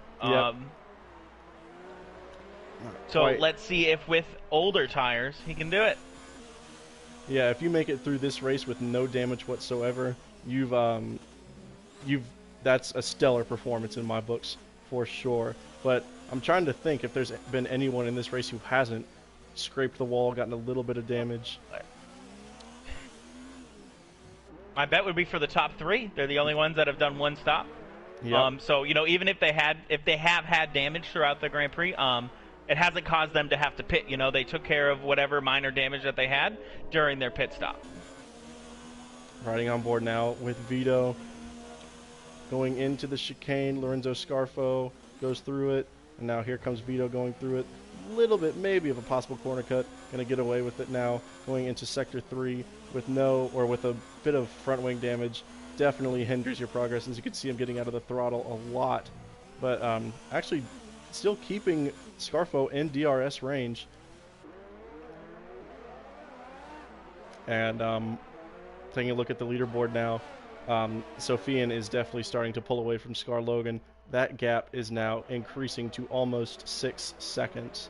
So let's see if with older tires he can do it. Yeah, if you make it through this race with no damage whatsoever, that's a stellar performance in my books for sure. But I'm trying to think if there's been anyone in this race who hasn't scraped the wall, gotten a little bit of damage. My bet would be for the top 3. They're the only ones that have done 1 stop. Yep. So even if they have had damage throughout the Grand Prix, it hasn't caused them to have to pit. They took care of whatever minor damage that they had during their pit stop. Riding on board now with Vito. Going into the chicane, Lorenzo Scarfo goes through it, and now here comes Vito going through it. Little bit maybe of a possible corner cut, gonna get away with it now, going into sector 3 with with a bit of front wing damage. Definitely hinders your progress, as you can see him getting out of the throttle a lot, but actually still keeping Scarfo in DRS range. And taking a look at the leaderboard now, Sofian is definitely starting to pull away from Scar Logan. That gap is now increasing to almost 6 seconds.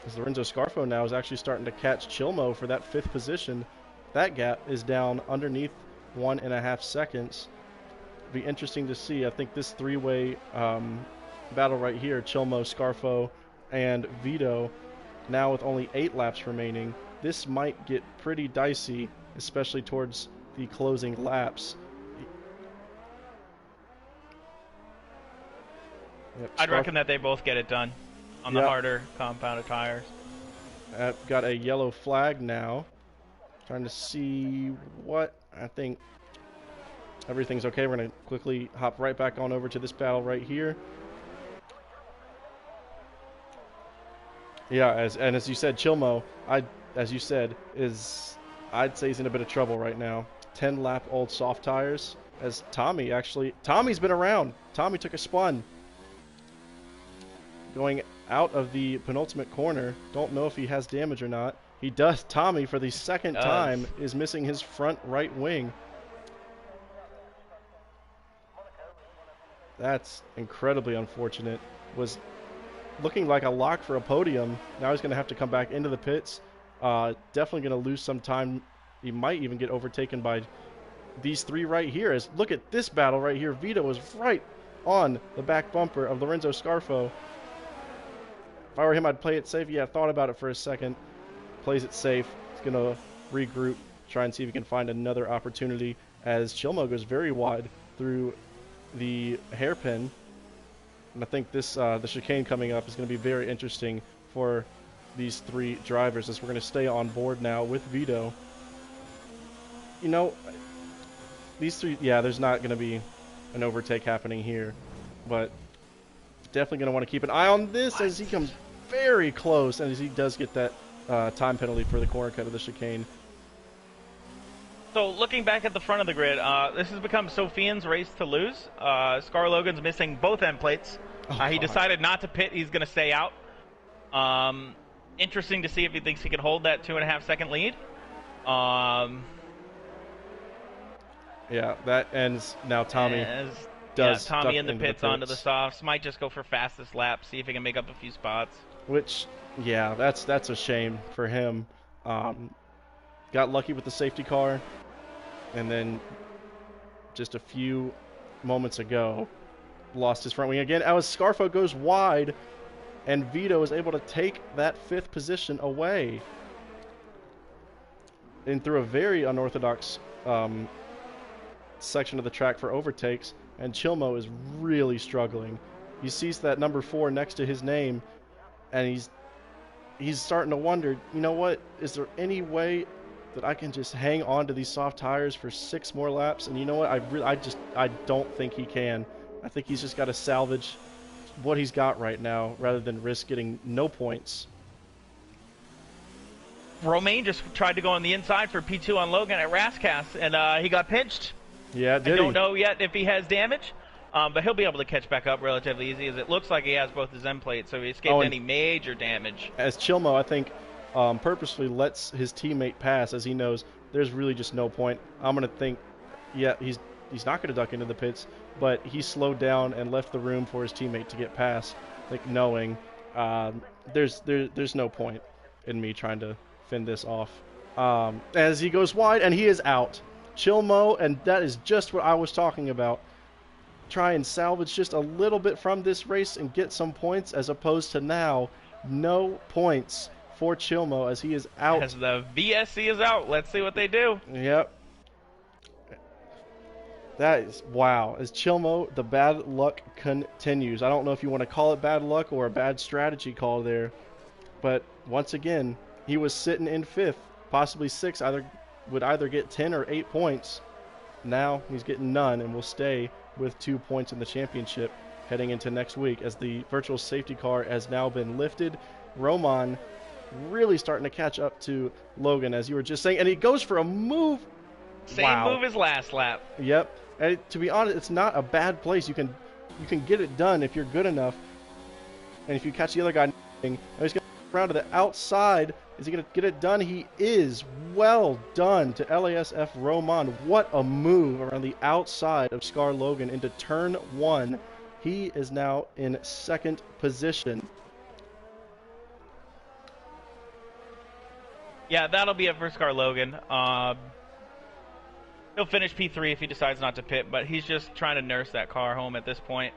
As Lorenzo Scarfo now is actually starting to catch Chilmo for that 5th position. That gap is down underneath 1.5 seconds. Be interesting to see. I think this 3-way battle right here, Chilmo, Scarfo, and Vito, now with only 8 laps remaining, this might get pretty dicey, especially towards the closing laps. Yep, I'd reckon that they both get it done on the harder compounded tires. Got a yellow flag now. Trying to see what I think. Everything's okay. We're going to quickly hop right back on over to this battle right here. Yeah, as you said, Chilmo, as you said, I'd say he's in a bit of trouble right now. 10-lap old soft tires. As Tommy's been around. Tommy took a spun. Going out of the penultimate corner. Don't know if he has damage or not. He does. Tommy, for the second time, is missing his front right wing. That's incredibly unfortunate. Was looking like a lock for a podium. Now he's going to have to come back into the pits. Definitely going to lose some time. He might even get overtaken by these three right here. As look at this battle right here. Vito is right on the back bumper of Lorenzo Scarfo. If I were him, I'd play it safe. Yeah, I thought about it for a second. Plays it safe. He's going to regroup, try and see if he can find another opportunity as Chilmo goes very wide through the hairpin. And I think this the chicane coming up is going to be very interesting for these three drivers as we're going to stay on board now with Vito. You know, these three, yeah, there's not going to be an overtake happening here, but definitely going to want to keep an eye on this as he comes very close and as he does get that time penalty for the corner cut of the chicane. So looking back at the front of the grid, this has become Sofian's race to lose. Scar Logan's missing both end plates. He decided not to pit. He's going to stay out. Interesting to see if he thinks he can hold that 2.5 second lead. Yeah, that ends now. Tommy does. Yeah, Tommy in the pits onto the softs. Might just go for fastest lap, see if he can make up a few spots. Which, yeah, that's a shame for him. Got lucky with the safety car, and then just a few moments ago, lost his front wing again. As Scarfo goes wide, and Vito is able to take that 5th position away. And through a very unorthodox section of the track for overtakes, and Chilmo is really struggling. He sees that number 4 next to his name, and he's starting to wonder, you know what, is there any way that I can just hang on to these soft tires for 6 more laps? And you know what, I don't think he can. I think he's just got to salvage what he's got right now rather than risk getting no points. Romain just tried to go on the inside for P2 on Logan at Rascas, and he got pinched. Yeah, did he? I don't know yet if he has damage, but he'll be able to catch back up relatively easy, as it looks like he has both his end plates, so he escaped any major damage. As Chilmo, I think, purposefully lets his teammate pass, as he knows there's really just no point. I'm going to think, yeah, he's not going to duck into the pits, but he slowed down and left the room for his teammate to get past, like knowing there's no point in me trying to fend this off. As he goes wide, and he is out. Chilmo, and that is just what I was talking about. Try and salvage just a little bit from this race and get some points, as opposed to now, no points for Chilmo as he is out. As the VSC is out. Let's see what they do. Yep. That is, wow. As Chilmo, the bad luck continues. I don't know if you want to call it bad luck or a bad strategy call there, but once again, he was sitting in 5th, possibly 6th, would either get 10 or 8 points. Now he's getting none and will stay with 2 points in the championship heading into next week, as the virtual safety car has now been lifted. Roman really starting to catch up to Logan, as you were just saying, and he goes for a move. Same move as last lap. Yep. And to be honest, it's not a bad place. You can get it done if you're good enough, and if you catch the other guy. And he's going to around to the outside. Is he going to get it done? He is. Well done to LASF Roman. What a move around the outside of Scar Logan into turn 1. He is now in 2nd position. Yeah, that'll be it for Scar Logan. He'll finish P3 if he decides not to pit, but he's just trying to nurse that car home at this point.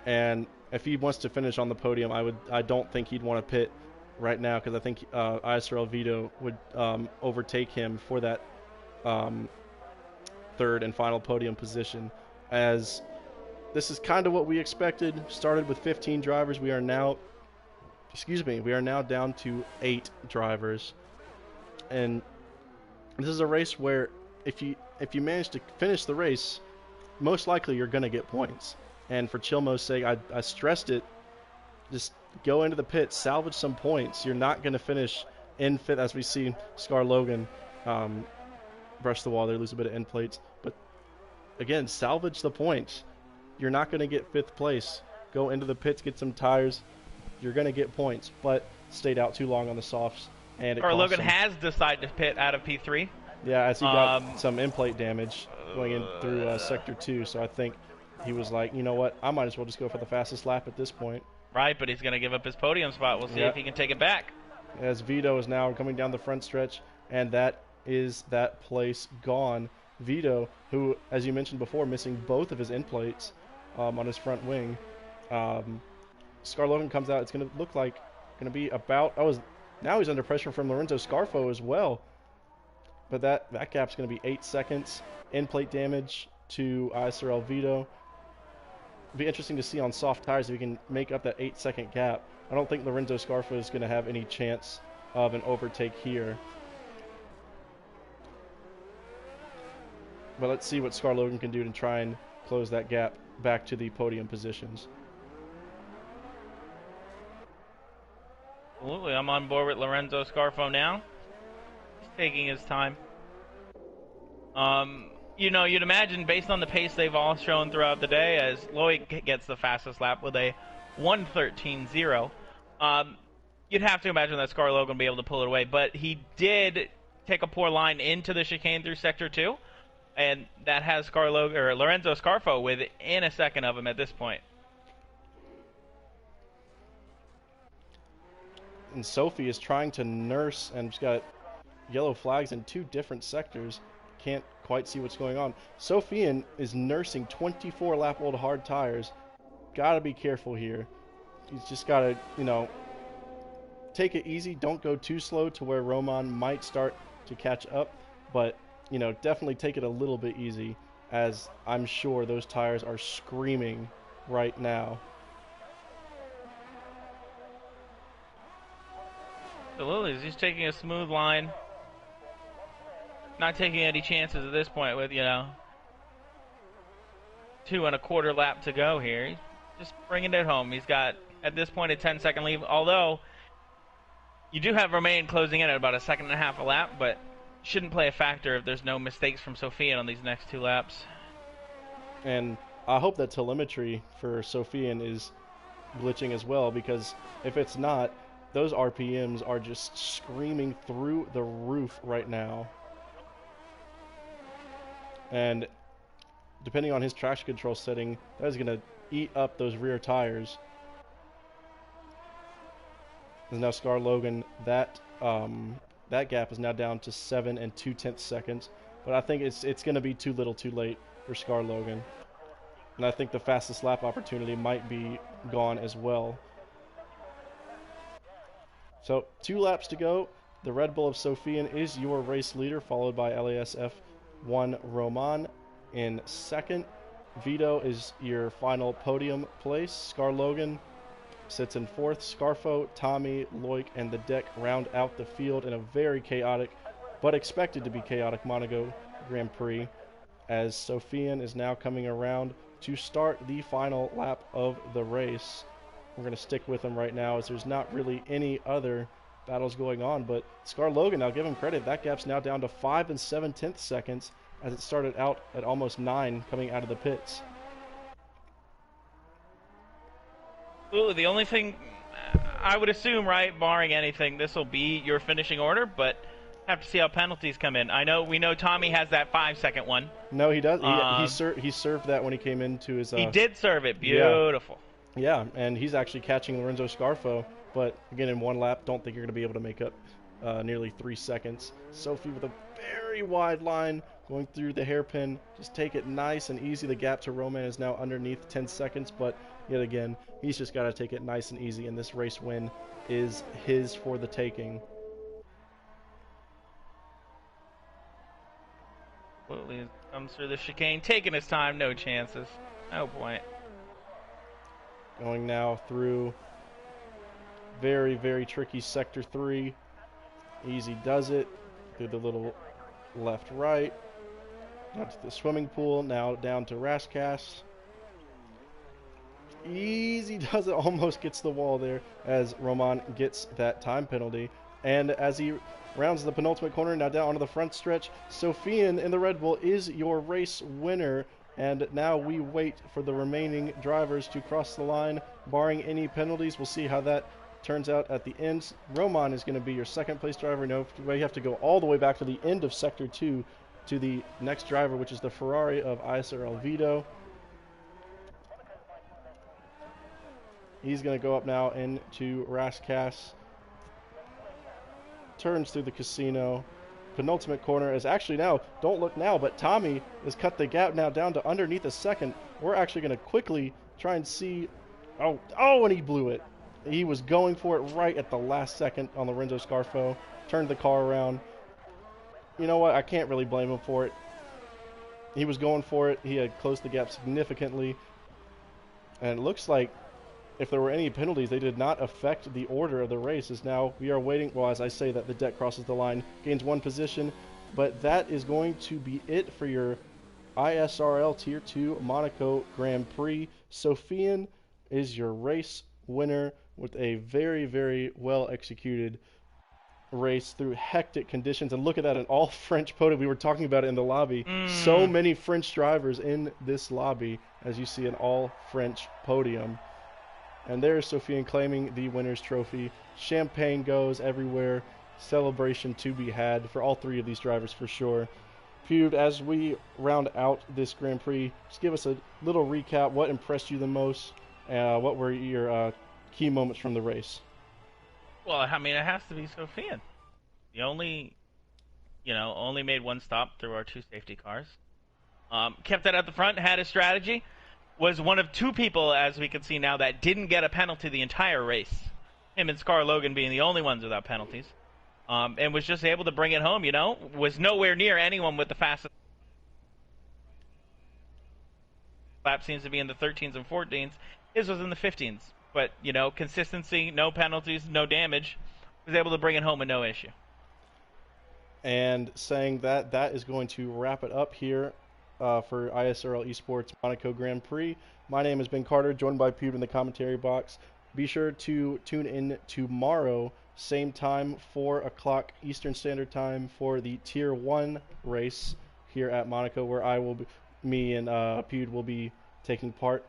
And if he wants to finish on the podium, I don't think he'd want to pit right now because I think ISRL Vito would overtake him for that third and final podium position, as this is kind of what we expected. Started with 15 drivers. We are now down to 8 drivers. And this is a race where if you manage to finish the race, most likely you're going to get points. And for Chilmo's sake, I stressed it. Just go into the pit, salvage some points. You're not going to finish in fifth, as we see Scar Logan brush the wall there, lose a bit of end plates. But again, salvage the points. You're not going to get 5th place. Go into the pits, get some tires. You're going to get points, but stayed out too long on the softs. And Scar Logan has decided to pit out of P3. Yeah, as he got some end plate damage going in through Sector 2. So I think he was like, you know what, I might as well just go for the fastest lap at this point. Right, but he's going to give up his podium spot. We'll see if he can take it back. As Vito is now coming down the front stretch, and that is that place gone. Vito, who, as you mentioned before, missing both of his end plates on his front wing. Scar Logan comes out. It's going to look like going to be about... now he's under pressure from Lorenzo Scarfo as well. But that gap's going to be 8 seconds. End plate damage to ISRL Vito. It'll be interesting to see on soft tires if he can make up that 8-second gap. I don't think Lorenzo Scarfo is going to have any chance of an overtake here. But let's see what Scar Logan can do to try and close that gap back to the podium positions. Absolutely, I'm on board with Lorenzo Scarfo now. He's taking his time. You know, you'd imagine, based on the pace they've all shown throughout the day, as Loic gets the fastest lap with a 1:13.0, you'd have to imagine that Scar Logan will be able to pull it away. But he did take a poor line into the chicane through Sector 2, and that has Lorenzo Scarfo within a second of him at this point. And Sophie is trying to nurse, and she's got yellow flags in 2 different sectors. Can't quite see what's going on. Sophian is nursing 24 lap old hard tires. Gotta be careful here. He's just gotta, take it easy. Don't go too slow to where Roman might start to catch up. But, definitely take it a little bit easy, as I'm sure those tires are screaming right now. Absolutely, he's taking a smooth line. Not taking any chances at this point with, 2 1/4 lap to go here. He's just bringing it home. He's got, at this point, a 10-second lead, although you do have Romain closing in at about a 1.5 seconds a lap, but shouldn't play a factor if there's no mistakes from Sofian on these next 2 laps. And I hope that telemetry for Sofian is glitching as well, because if it's not, those RPMs are just screaming through the roof right now. And depending on his traction control setting, that is going to eat up those rear tires. And now Scar Logan, that gap is now down to 7 2/10 seconds. But I think it's going to be too little too late for Scar Logan. And I think the fastest lap opportunity might be gone as well. So 2 laps to go. The Red Bull of Sofian is your race leader, followed by LASF 1 Roman in second. Vito is your final podium place. Scar Logan sits in 4th. Scarfo, Tommy, Loic, and the deck round out the field in a very chaotic, but expected to be chaotic, Monaco Grand Prix, as Sofian is now coming around to start the final lap of the race. We're going to stick with him right now, as there's not really any other battles going on. But Scar Logan, I'll give him credit, that gap's now down to 5 7/10 seconds, as it started out at almost 9 coming out of the pits. Ooh, the only thing I would assume, right, barring anything, this will be your finishing order, but have to see how penalties come in. We know Tommy has that 5-second one. No, he does. He served that when he came into his. He did serve it. Beautiful. Yeah, and he's actually catching Lorenzo Scarfo, but again, in 1 lap, don't think you're going to be able to make up nearly 3 seconds. Sophie with a very wide line going through the hairpin. Just take it nice and easy. The gap to Roman is now underneath 10 seconds, but yet again. He's just got to take it nice and easy, and this race win is his for the taking. Absolutely comes through the chicane, taking his time, no chances. No point. Going now through very, very tricky sector 3. Easy does it through the little left-right. Down to the swimming pool, now down to Rascasse. Easy does it, almost gets the wall there as Roman gets that time penalty. And as he rounds the penultimate corner, now down onto the front stretch, Sofian in the Red Bull is your race winner. And now we wait for the remaining drivers to cross the line, barring any penalties. We'll see how that turns out at the end. Roman is going to be your second place driver. No, you have to go all the way back to the end of Sector 2 to the next driver, which is the Ferrari of ISRL Vito. He's going to go up now into Rascasse. Turns through the casino. Penultimate corner is actually now, don't look now, but Tommy has cut the gap now down to underneath a second. We're actually going to quickly try and see. Oh, and he blew it. He was going for it right at the last second on Lorenzo Scarfo. Turned the car around. You know what? I can't really blame him for it. He was going for it. He had closed the gap significantly. And it looks like if there were any penalties, they did not affect the order of the race. As now we are waiting. Well, as I say that, the deck crosses the line, gains 1 position. But that is going to be it for your ISRL Tier 2 Monaco Grand Prix. Sofian is your race winner with a very, very well executed race through hectic conditions. And look at that, an all French podium. We were talking about it in the lobby. So many French drivers in this lobby, as you see an all French podium. And there's Sofian claiming the winner's trophy. Champagne goes everywhere. Celebration to be had for all 3 of these drivers for sure. Feud, as we round out this Grand Prix, just give us a little recap. What impressed you the most? What were your key moments from the race? Well, I mean, it has to be Sofian. The only made 1 stop through our 2 safety cars. Kept it at the front, had a strategy. Was one of 2 people, as we can see now, that didn't get a penalty the entire race. Him and Scar Logan being the only ones without penalties. And was just able to bring it home, Was nowhere near anyone with the fastest lap. Seems to be in the 13s and 14s. His was in the 15s. But, consistency, no penalties, no damage. Was able to bring it home with no issue. And saying that, that is going to wrap it up here for ISRL Esports Monaco Grand Prix. My name has been Carter, joined by Pewd in the commentary box. Be sure to tune in tomorrow, same time, 4 o'clock Eastern Standard Time, for the Tier 1 race here at Monaco, where me and Pewd will be taking part.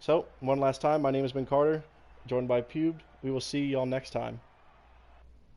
So, one last time, my name has been Carter, joined by Pewd. We will see y'all next time.